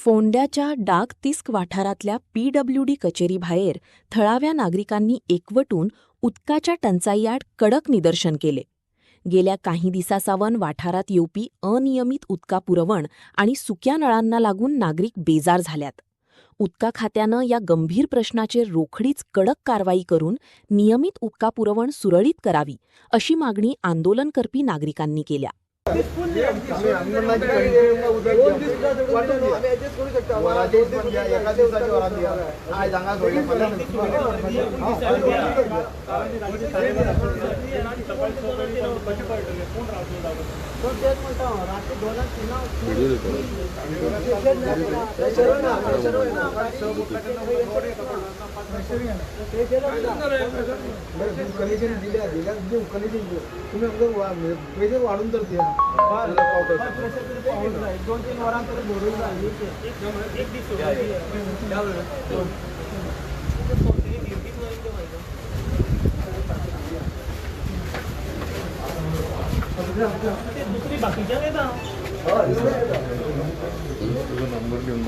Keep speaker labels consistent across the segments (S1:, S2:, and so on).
S1: फोंड्याच्या डाक तिस्क वाठारातल्या PWD कचेरीभायर थळाव्या नागरिकांनी एकवटून उदकाच्या टंचाईआड कडक निदर्शन केले. गेल्या काही दिसासावन वाठारात येवपी अनियमित उदका पुरवण आणि सुक्या नळांना लागून नागरिक बेजार झाल्यात. उदका खात्यानं या गंभीर प्रश्नाचेर रोखडीच कडक कारवाई करून नियमित उदका पुरवण सुरळीत करावी, अशी मागणी आंदोलन करपी नागरिकांनी केल्या.
S2: वाढून तर
S3: दुसरी बाकीच्या नंबर घेऊन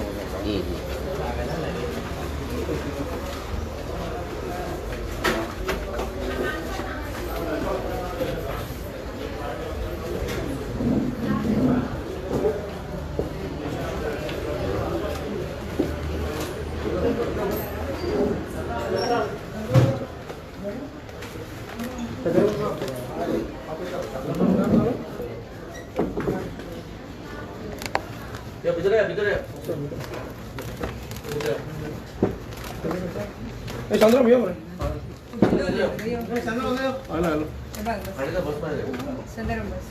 S3: चंद्रम ये बरं आला बस चंद्रम बस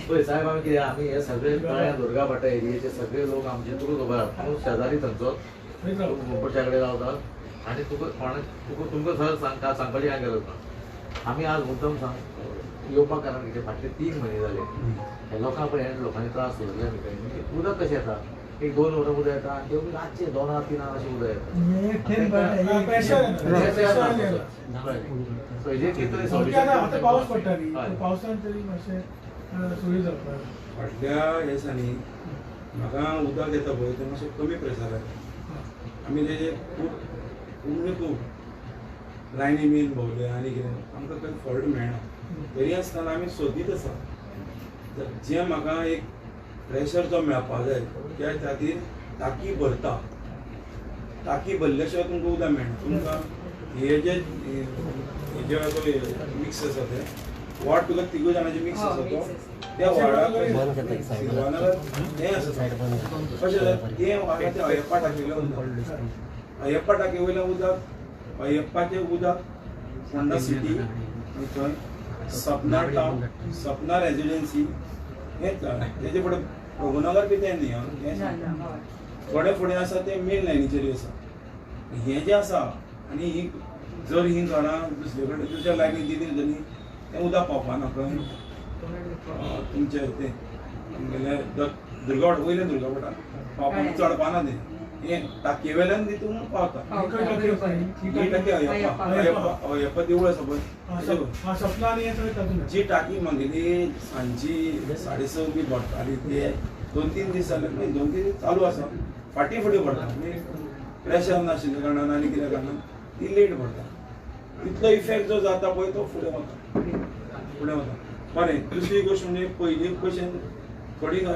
S3: काय साहेब आम्ही किती आम्ही हे सगळे दुर्गा भाटा एरियाचे सगळे लोक आमचे तुका खबर आसा शेजारी थंयचो मुंबईच्याकडे रावतात आणि तुमकां सर सांगपाची काय गरज ना. आम्ही आज मुद्दम येवपाक कारण कितें फाटले 3 म्हयने जाले हे लोकां पर्यंत लोकांनी त्रास सोडले न्ही. उदक कशें येता एक 2 वरां उदक येता आनी ते रातचे 2-3 अशें उदक येता.
S2: पावस पडटा न्ही पावसान तरी मातशें सोयी जावपाक.
S4: फाटल्या दिसांनी म्हाका उदक येता पळय तें मातशें कमी प्रेशर आहे. आमी तेजे खूब लायनी बीन भोंवले आनी कितें आमकां खंय फॉल्ट मेळना. तरी आसतना आमी सोदीत आसा जें म्हाका एक प्रेशर जो मेळपा जाय त्या खातीर टाकी भरता. टाकी भरल्या शिवाय तुमकां उदक मेळना. तुमकां हे जे मिक्स आसा ते वाड तुका 3 जाणांचे मिक्स आसा तो त्या वाडाक हें आसा कशें तें वाडा ते अयप्पा टाकयलें उदक अयप्पा टाकी वयलें उदक अयप्पाचें उदक फोंडा सिटी आनी थंय सपना टावन सपना रेजिडेन्सी हेंच तेजे फुडें रघुनगर बी तें न्ही थोडे फुडें आसा ते मेन लायनीचेर आसा. हें जें आसा आनी ही जर ही घरां दुसरे कडेन दुसऱ्या लायनीन दिली जाल्यार तें उदक पावपाना खंय तुमचे तें आमगेले दुर्गा वाट वयले दुर्गा वाटार पावपाक चडपाना तें हें टाकये वेल्यान तितून पावता. अयप्पा देवूळ आसा पळय जी टाकी मागेली सांजची 6:30 बी भरताली ते 2-3 दीस जाले 2-3 दीस चालू आसा. फाटी फुडें भरता प्रेशर नाशिल्ल्या कारणान आनी कित्या कारणान ती लेट भरता. तितलो इफेक्ट जो जाता पळय तो फुडें वता. बरें दुसरी गोश्ट म्हणजे पयलीं कशें थोडी घरां